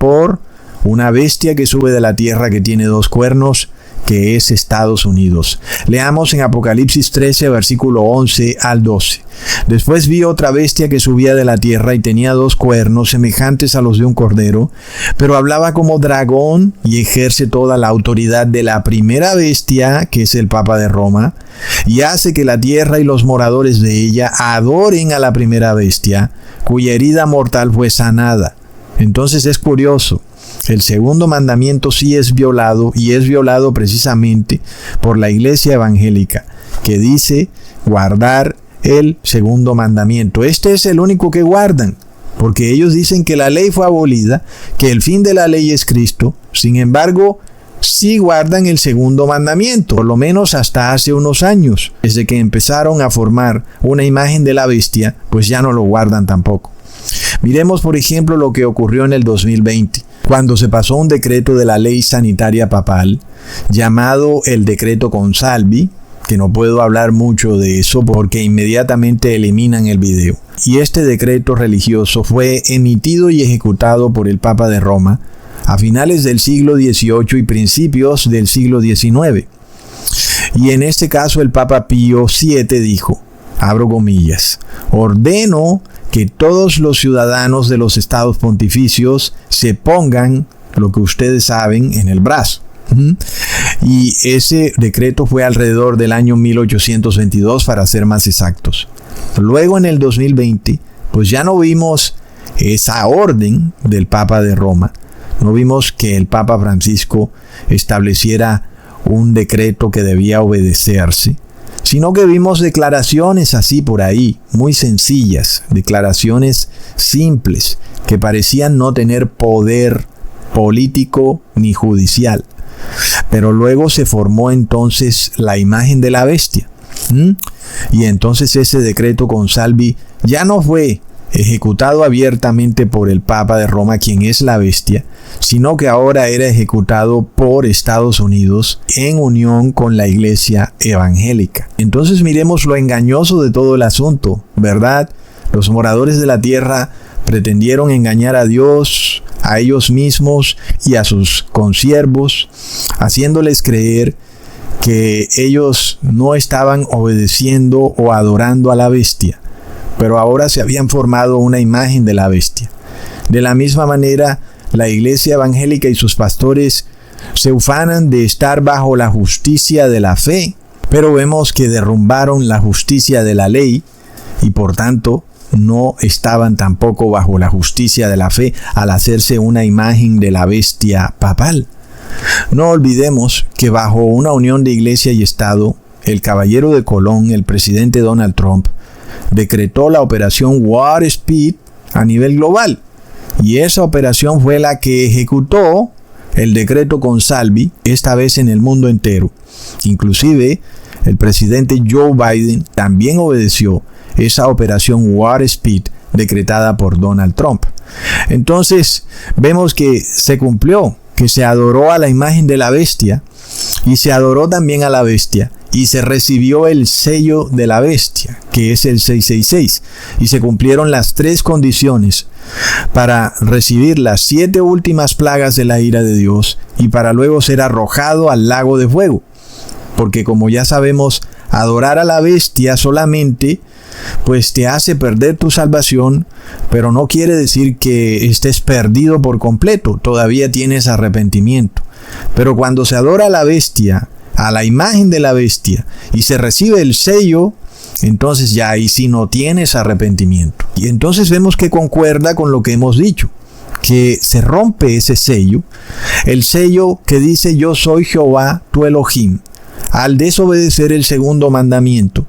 por una bestia que sube de la tierra que tiene dos cuernos, que es Estados Unidos. Leamos en Apocalipsis 13, versículo 11 al 12. Después vi otra bestia que subía de la tierra y tenía dos cuernos semejantes a los de un cordero, pero hablaba como dragón y ejerce toda la autoridad de la primera bestia, que es el Papa de Roma, y hace que la tierra y los moradores de ella adoren a la primera bestia, cuya herida mortal fue sanada. Entonces es curioso. El segundo mandamiento sí es violado, y es violado precisamente por la iglesia evangélica, que dice guardar el segundo mandamiento. Este es el único que guardan, porque ellos dicen que la ley fue abolida, que el fin de la ley es Cristo. Sin embargo, sí guardan el segundo mandamiento, por lo menos hasta hace unos años. Desde que empezaron a formar una imagen de la bestia, pues ya no lo guardan tampoco. Miremos, por ejemplo, lo que ocurrió en el 2020. Cuando se pasó un decreto de la ley sanitaria papal, llamado el decreto Consalvi, que no puedo hablar mucho de eso porque inmediatamente eliminan el video. Y este decreto religioso fue emitido y ejecutado por el Papa de Roma a finales del siglo XVIII y principios del siglo XIX. Y en este caso el Papa Pío VII dijo, abro comillas, ordeno que todos los ciudadanos de los estados pontificios se pongan lo que ustedes saben en el brazo. Y ese decreto fue alrededor del año 1822, para ser más exactos. Luego en el 2020, pues ya no vimos esa orden del Papa de Roma. No vimos que el Papa Francisco estableciera un decreto que debía obedecerse, sino que vimos declaraciones así por ahí, muy sencillas, declaraciones simples, que parecían no tener poder político ni judicial. Pero luego se formó entonces la imagen de la bestia. Y entonces ese decreto Consalvi ya no fue ejecutado abiertamente por el Papa de Roma, quien es la bestia, sino que ahora era ejecutado por Estados Unidos en unión con la iglesia evangélica. Entonces miremos lo engañoso de todo el asunto, ¿verdad? Los moradores de la tierra pretendieron engañar a Dios, a ellos mismos y a sus consiervos, haciéndoles creer que ellos no estaban obedeciendo o adorando a la bestia, pero ahora se habían formado una imagen de la bestia. De la misma manera, la iglesia evangélica y sus pastores se ufanan de estar bajo la justicia de la fe, pero vemos que derrumbaron la justicia de la ley y por tanto no estaban tampoco bajo la justicia de la fe al hacerse una imagen de la bestia papal. No olvidemos que bajo una unión de iglesia y Estado, el caballero de Colón, el presidente Donald Trump, decretó la operación Warp Speed a nivel global. Y esa operación fue la que ejecutó el decreto Consalvi, esta vez en el mundo entero. Inclusive, el presidente Joe Biden también obedeció esa operación Warp Speed decretada por Donald Trump. Entonces, vemos que se cumplió, que se adoró a la imagen de la bestia y se adoró también a la bestia y se recibió el sello de la bestia, que es el 666, y se cumplieron las 3 condiciones para recibir las 7 últimas plagas de la ira de Dios y para luego ser arrojado al lago de fuego. Porque como ya sabemos, adorar a la bestia solamente pues te hace perder tu salvación, pero no quiere decir que estés perdido por completo, todavía tienes arrepentimiento. Pero cuando se adora a la bestia, a la imagen de la bestia, y se recibe el sello, entonces ya ahí sí no tienes arrepentimiento. Y entonces vemos que concuerda con lo que hemos dicho, que se rompe ese sello, el sello que dice yo soy Jehová tu Elohim, al desobedecer el segundo mandamiento,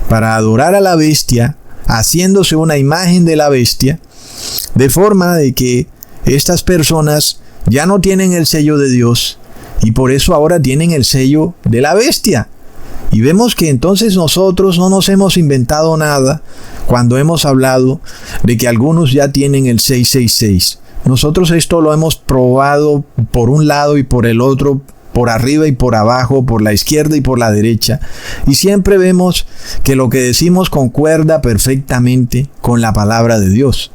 para adorar a la bestia, haciéndose una imagen de la bestia, de forma de que estas personas ya no tienen el sello de Dios y por eso ahora tienen el sello de la bestia. Y vemos que entonces nosotros no nos hemos inventado nada cuando hemos hablado de que algunos ya tienen el 666. Nosotros esto lo hemos probado por un lado y por el otro, por arriba y por abajo, por la izquierda y por la derecha, y siempre vemos que lo que decimos concuerda perfectamente con la palabra de Dios.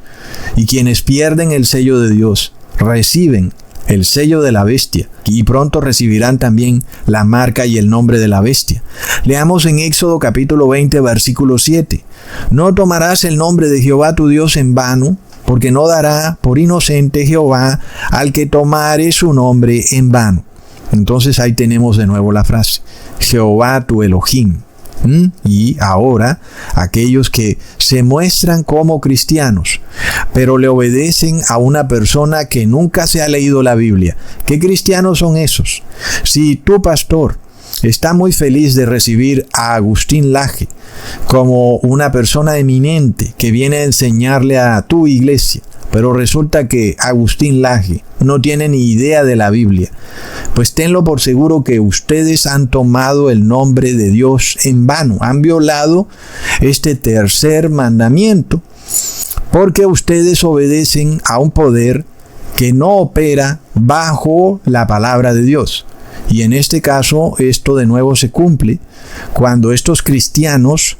Y quienes pierden el sello de Dios, reciben el sello de la bestia y pronto recibirán también la marca y el nombre de la bestia. Leamos en Éxodo capítulo 20 versículo 7. No tomarás el nombre de Jehová tu Dios en vano, porque no dará por inocente Jehová al que tomare su nombre en vano. Entonces ahí tenemos de nuevo la frase, Jehová tu Elohim. Y ahora aquellos que se muestran como cristianos, pero le obedecen a una persona que nunca se ha leído la Biblia. ¿Qué cristianos son esos? Si tu pastor está muy feliz de recibir a Agustín Laje como una persona eminente que viene a enseñarle a tu iglesia, pero resulta que Agustín Laje no tiene ni idea de la Biblia, pues tenlo por seguro que ustedes han tomado el nombre de Dios en vano, han violado este tercer mandamiento, porque ustedes obedecen a un poder que no opera bajo la palabra de Dios. Y en este caso, esto de nuevo se cumple cuando estos cristianos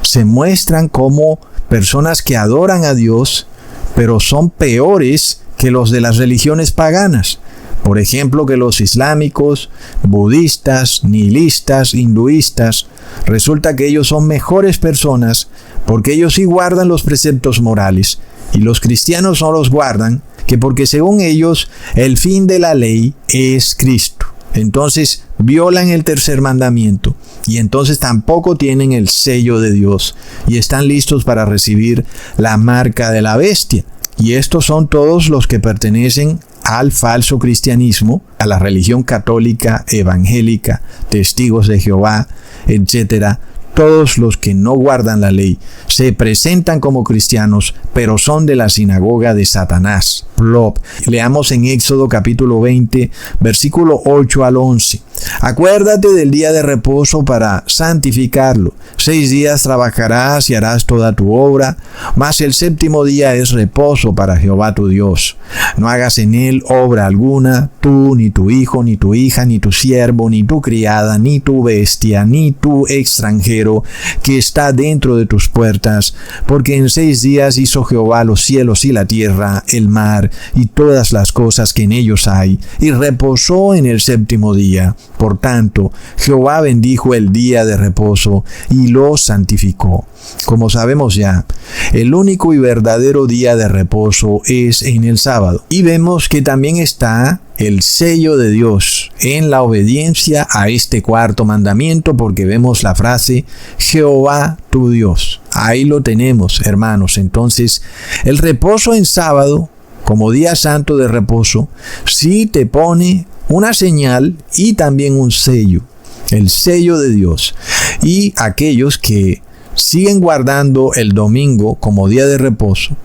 se muestran como personas que adoran a Dios, pero son peores que los de las religiones paganas. Por ejemplo, que los islámicos, budistas, nihilistas, hinduistas, resulta que ellos son mejores personas porque ellos sí guardan los preceptos morales y los cristianos no los guardan, que porque según ellos el fin de la ley es Cristo. Entonces violan el tercer mandamiento y entonces tampoco tienen el sello de Dios y están listos para recibir la marca de la bestia. Y estos son todos los que pertenecen al falso cristianismo, a la religión católica, evangélica, testigos de Jehová, etc. Todos los que no guardan la ley se presentan como cristianos, pero son de la sinagoga de Satanás. Plop. Leamos en Éxodo capítulo 20, versículo 8 al 11. Acuérdate del día de reposo para santificarlo. 6 días trabajarás y harás toda tu obra, mas el séptimo día es reposo para Jehová tu Dios. No hagas en él obra alguna, tú, ni tu hijo, ni tu hija, ni tu siervo, ni tu criada, ni tu bestia, ni tu extranjero que está dentro de tus puertas, porque en 6 días hizo Jehová los cielos y la tierra, el mar y todas las cosas que en ellos hay, y reposó en el séptimo día. Por tanto, Jehová bendijo el día de reposo y lo santificó. Como sabemos ya, el único y verdadero día de reposo es en el sábado. Y vemos que también está el sello de Dios en la obediencia a este cuarto mandamiento, porque vemos la frase Jehová tu Dios. Ahí lo tenemos, hermanos. Entonces, el reposo en sábado, como día santo de reposo, sí te pone una señal y también un sello, el sello de Dios. Y aquellos que siguen guardando el domingo como día de reposo,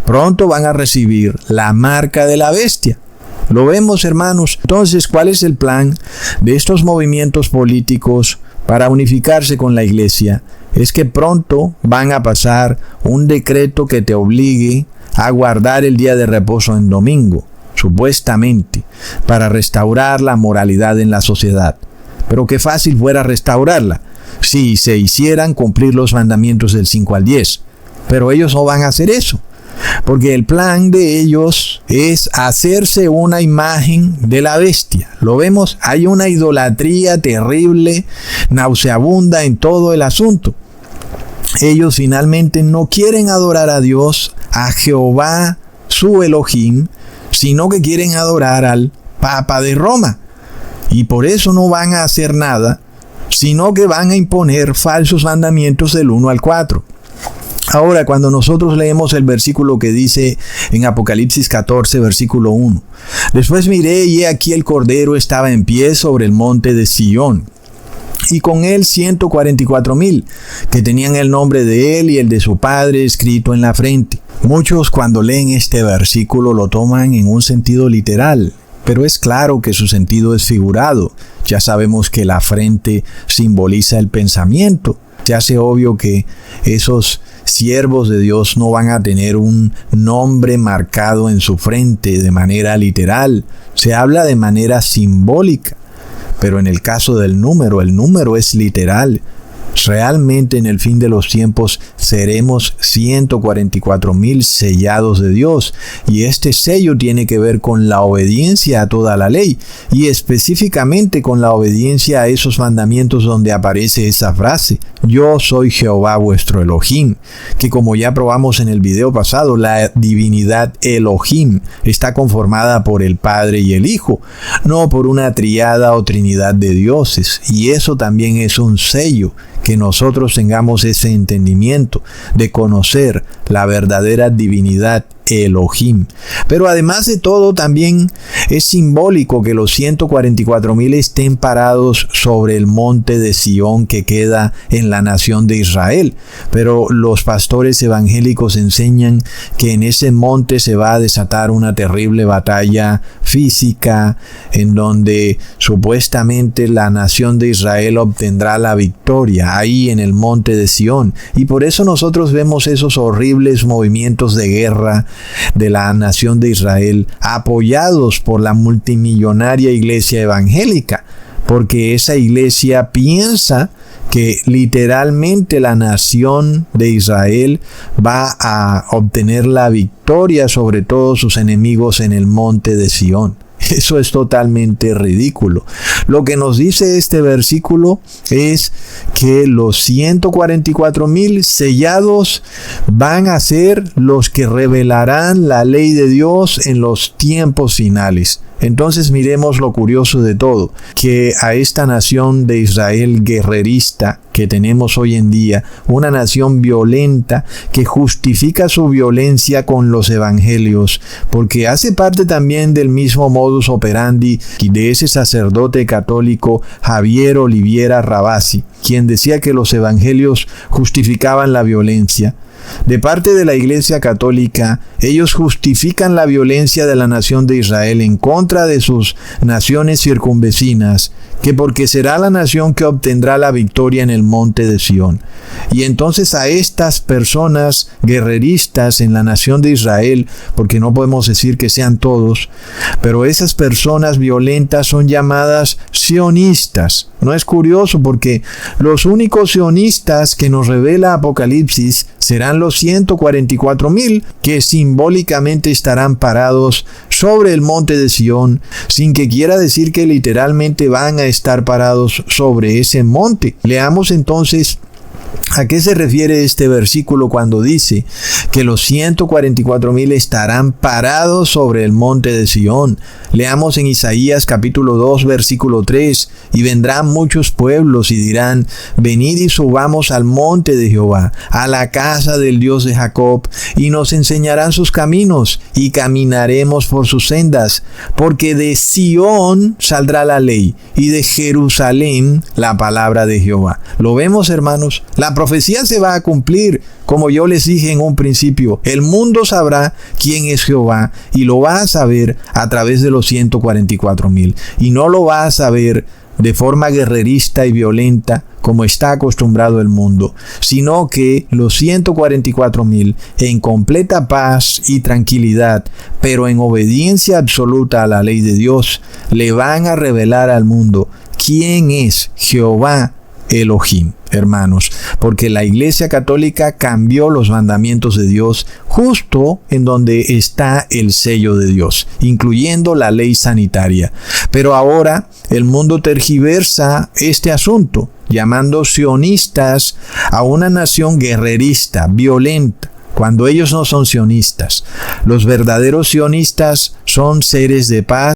pronto van a recibir la marca de la bestia. Lo vemos, hermanos. Entonces, ¿cuál es el plan de estos movimientos políticos para unificarse con la iglesia? Es que pronto van a pasar un decreto que te obligue a guardar el día de reposo en domingo, supuestamente, para restaurar la moralidad en la sociedad. Pero qué fácil fuera restaurarla si se hicieran cumplir los mandamientos del 5 al 10. Pero ellos no van a hacer eso, porque el plan de ellos es hacerse una imagen de la bestia. Lo vemos, hay una idolatría terrible, nauseabunda en todo el asunto. Ellos finalmente no quieren adorar a Dios, a Jehová, su Elohim, sino que quieren adorar al Papa de Roma. Y por eso no van a hacer nada, sino que van a imponer falsos mandamientos del 1 al 4. Ahora, cuando nosotros leemos el versículo que dice en Apocalipsis 14, versículo 1, después miré y he aquí el Cordero estaba en pie sobre el monte de Sión, y con él 144,000, que tenían el nombre de él y el de su padre escrito en la frente. Muchos cuando leen este versículo lo toman en un sentido literal, pero es claro que su sentido es figurado. Ya sabemos que la frente simboliza el pensamiento. Se hace obvio que esos siervos de Dios no van a tener un nombre marcado en su frente de manera literal. Se habla de manera simbólica. Pero en el caso del número, el número es literal. Realmente en el fin de los tiempos seremos 144,000 sellados de Dios, y este sello tiene que ver con la obediencia a toda la ley, y específicamente con la obediencia a esos mandamientos donde aparece esa frase: yo soy Jehová vuestro Elohim, que como ya probamos en el video pasado, la divinidad Elohim está conformada por el Padre y el Hijo, no por una triada o trinidad de dioses, y eso también es un sello, que nosotros tengamos ese entendimiento de conocer la verdadera divinidad Elohim. Pero además de todo, también es simbólico que los 144,000 estén parados sobre el monte de Sión que queda en la nación de Israel. Pero los pastores evangélicos enseñan que en ese monte se va a desatar una terrible batalla física, en donde supuestamente la nación de Israel obtendrá la victoria ahí en el monte de Sión. Y por eso nosotros vemos esos horribles movimientos de guerra de la nación de Israel, apoyados por la multimillonaria iglesia evangélica, porque esa iglesia piensa que literalmente la nación de Israel va a obtener la victoria sobre todos sus enemigos en el monte de Sión. Eso es totalmente ridículo. Lo que nos dice este versículo es que los 144,000 sellados van a ser los que revelarán la ley de Dios en los tiempos finales. Entonces miremos lo curioso de todo, que a esta nación de Israel guerrerista que tenemos hoy en día, una nación violenta que justifica su violencia con los evangelios, porque hace parte también del mismo modus operandi de ese sacerdote católico Javier Oliviera Rabasi, quien decía que los evangelios justificaban la violencia. De parte de la Iglesia Católica, ellos justifican la violencia de la nación de Israel en contra de sus naciones circunvecinas, que porque será la nación que obtendrá la victoria en el monte de Sión. Y entonces a estas personas guerreristas en la nación de Israel, porque no podemos decir que sean todos, pero esas personas violentas son llamadas sionistas. ¿No es curioso? Porque los únicos sionistas que nos revela Apocalipsis serán los 144,000 que simbólicamente estarán parados sobre el monte de Sión, sin que quiera decir que literalmente van a estar parados sobre ese monte. Leamos entonces ¿a qué se refiere este versículo cuando dice que los 144,000 estarán parados sobre el monte de Sión? Leamos en Isaías capítulo 2 versículo 3: y vendrán muchos pueblos y dirán: venid y subamos al monte de Jehová, a la casa del Dios de Jacob, y nos enseñarán sus caminos, y caminaremos por sus sendas, porque de Sión saldrá la ley, y de Jerusalén la palabra de Jehová. ¿Lo vemos, hermanos? La profecía se va a cumplir, como yo les dije en un principio. El mundo sabrá quién es Jehová, y lo va a saber a través de los 144,000. Y no lo va a saber de forma guerrerista y violenta como está acostumbrado el mundo, sino que los 144,000 en completa paz y tranquilidad, pero en obediencia absoluta a la ley de Dios, le van a revelar al mundo quién es Jehová Elohim, hermanos, porque la Iglesia Católica cambió los mandamientos de Dios justo en donde está el sello de Dios, incluyendo la ley sanitaria. Pero ahora el mundo tergiversa este asunto, llamando sionistas a una nación guerrerista, violenta, cuando ellos no son sionistas. Los verdaderos sionistas son seres de paz